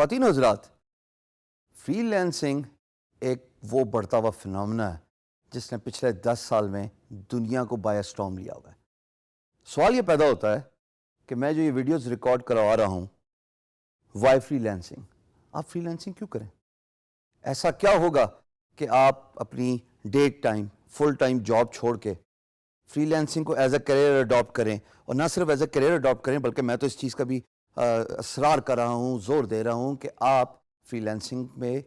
خواتین و حضرات، فری لینسنگ ایک وہ بڑھتا ہوا فنامنا ہے جس نے پچھلے 10 سال میں دنیا کو بائی اسٹارم لیا ہوا ہے۔ سوال یہ پیدا ہوتا ہے کہ میں جو یہ ویڈیوز ریکارڈ کروا رہا ہوں، وائی فری لینسنگ؟ آپ فری لینسنگ کیوں کریں؟ ایسا کیا ہوگا کہ آپ اپنی date time full time job چھوڑ کے فری لینسنگ کو ایز اے کیریئر اڈاپٹ کریں؟ اور نہ صرف ایز اے کیریئر اڈاپٹ کریں بلکہ میں تو اس چیز کا بھی اصرار کر رہا ہوں، زور دے رہا ہوں کہ آپ فری لینسنگ میں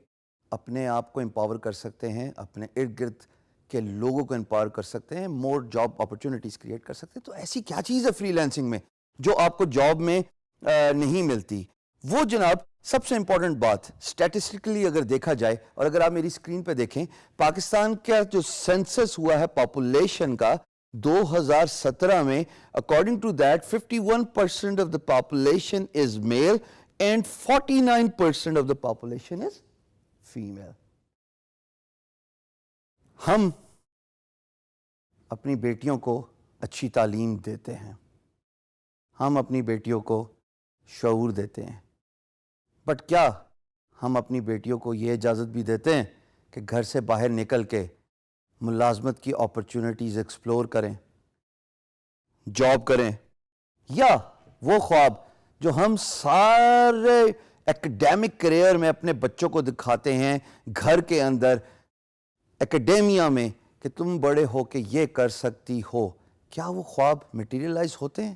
اپنے آپ کو امپاور کر سکتے ہیں، اپنے ارد گرد کے لوگوں کو امپاور کر سکتے ہیں، مور جاب اپرچونیٹیز کریٹ کر سکتے ہیں۔ تو ایسی کیا چیز ہے فری لینسنگ میں جو آپ کو جاب میں نہیں ملتی؟ وہ جناب سب سے امپورٹنٹ بات اسٹیٹسٹکلی اگر دیکھا جائے، اور اگر آپ میری اسکرین پہ دیکھیں، پاکستان کا جو سینسس ہوا ہے پاپولیشن کا 2017 میں، according to that 51% of the population is male and 49% of the population is female. ہم اپنی بیٹیوں کو اچھی تعلیم دیتے ہیں، ہم اپنی بیٹیوں کو شعور دیتے ہیں، بٹ کیا ہم اپنی بیٹیوں کو یہ اجازت بھی دیتے ہیں کہ گھر سے باہر نکل کے ملازمت کی اپرچونیٹیز ایکسپلور کریں، جاب کریں؟ یا وہ خواب جو ہم سارے ایکڈیمک کیریئر میں اپنے بچوں کو دکھاتے ہیں، گھر کے اندر ایکڈیمیا میں، کہ تم بڑے ہو کے یہ کر سکتی ہو، کیا وہ خواب میٹیریلائز ہوتے ہیں؟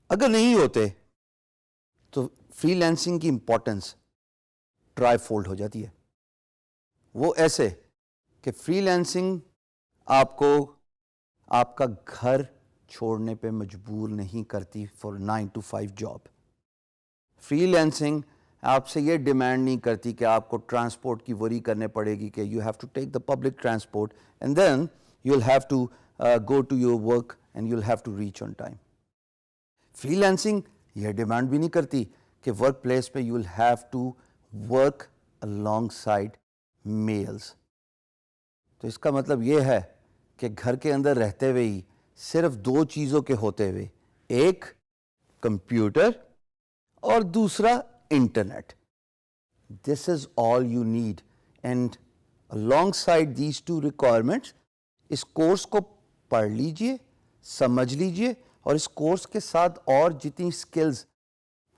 اگر نہیں ہوتے تو فری لینسنگ کی امپورٹنس ٹرائی فولڈ ہو جاتی ہے۔ وہ ایسے کہ فری لینسنگ آپ کو آپ کا گھر چھوڑنے پہ مجبور نہیں کرتی for 9 to 5 job. Free lancing آپ سے یہ ڈیمانڈ نہیں کرتی کہ آپ کو ٹرانسپورٹ کی وری کرنے پڑے گی کہ you have to take the public transport and then you will have to go to your work and you will have to reach on time. Freelancing یہ ڈیمانڈ بھی نہیں کرتی کہ ورک پلیس پہ you will have to work along side males. تو اس کا مطلب یہ ہے کہ گھر کے اندر رہتے ہوئے ہی صرف 2 چیزوں کے ہوتے ہوئے، ایک کمپیوٹر اور دوسرا internet, this is all you need. And alongside these 2 requirements اس کورس کو پڑھ لیجئے، سمجھ لیجئے، اور اس کورس کے ساتھ اور جتنی skills,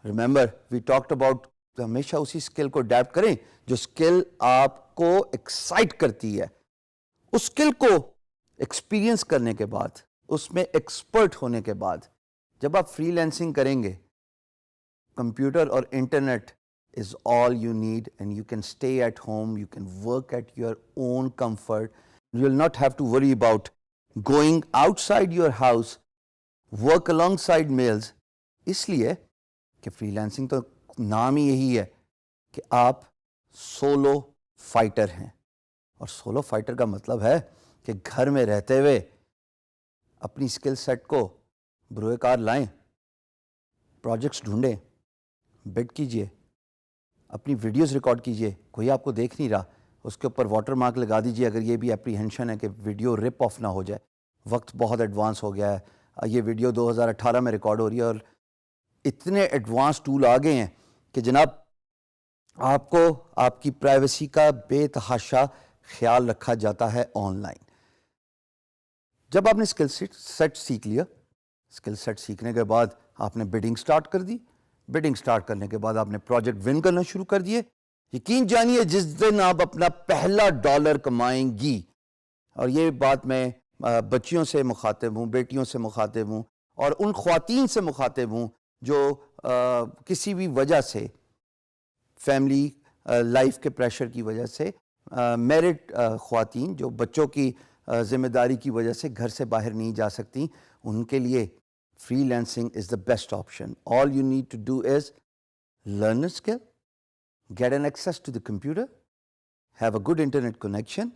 remember we talked about, ہمیشہ اسی سکل کو اڈیپٹ کریں جو سکل آپ کو ایکسائٹ کرتی ہے۔ اس سکل کو ایکسپیرینس کرنے کے بعد، اس میں ایکسپرٹ ہونے کے بعد، جب آپ فری لینسنگ کریں گے، کمپیوٹر اور internet is all you need and you can stay at home, you can work at your own comfort, you will not have to worry about going outside your house, work alongside males۔ اس لیے کہ free lancing تو نام ہی یہی ہے کہ آپ solve fighter ہیں، اور سولو فائٹر کا مطلب ہے کہ گھر میں رہتے ہوئے اپنی اسکل سیٹ کو بروئے کار لائیں، پروجیکٹس ڈھونڈیں، بڈ کیجئے، اپنی ویڈیوز ریکارڈ کیجئے، کوئی آپ کو دیکھ نہیں رہا، اس کے اوپر واٹر مارک لگا دیجئے اگر یہ بھی اپریہنشن ہے کہ ویڈیو رپ آف نہ ہو جائے۔ وقت بہت ایڈوانس ہو گیا ہے، یہ ویڈیو 2018 میں ریکارڈ ہو رہی ہے، اور اتنے ایڈوانس ٹول آ گئے ہیں کہ جناب آپ کو آپ کی پرائیویسی کا بے تحاشا خیال رکھا جاتا ہے آن لائن۔ جب آپ نے اسکل سیٹ سیکھ لیا، اسکل سیٹ سیکھنے کے بعد آپ نے بڈنگ سٹارٹ کر دی، بڈنگ سٹارٹ کرنے کے بعد آپ نے پروجیکٹ ون کرنا شروع کر دیے، یقین جانیے جس دن آپ اپنا پہلا ڈالر کمائیں گی، اور یہ بات میں بچیوں سے مخاطب ہوں، بیٹیوں سے مخاطب ہوں، اور ان خواتین سے مخاطب ہوں جو کسی بھی وجہ سے، فیملی لائف کے پریشر کی وجہ سے، میرڈ خواتین جو بچوں کی ذمہ داری کی وجہ سے گھر سے باہر نہیں جا سکتی، ان کے لیے freelancing is the best option. All you need to do is learn a skill, get an access to the computer, have a good internet connection,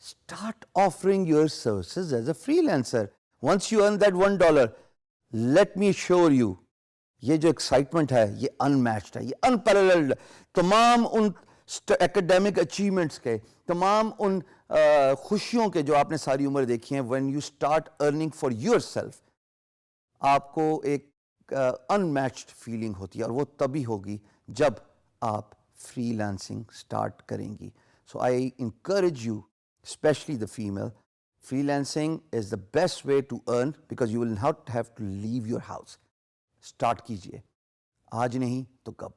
start offering your services as a freelancer. Once you earn that $1, let me assure you, یہ جو excitement ہے یہ انمیچڈ ہے، یہ انپیرللڈ۔ تمام in academic achievements کے، تمام ان خوشیوں کے جو آپ نے ساری عمر دیکھی ہیں، when you start earning for yourself، آپ کو ایک انمیچڈ فیلنگ ہوتی ہے، اور وہ تبھی ہوگی جب آپ فری لانسنگ اسٹارٹ کریں گی. So I encourage you especially the female, freelancing is the best way to earn because you will not have to leave your house. Start کیجیے، آج نہیں تو کب.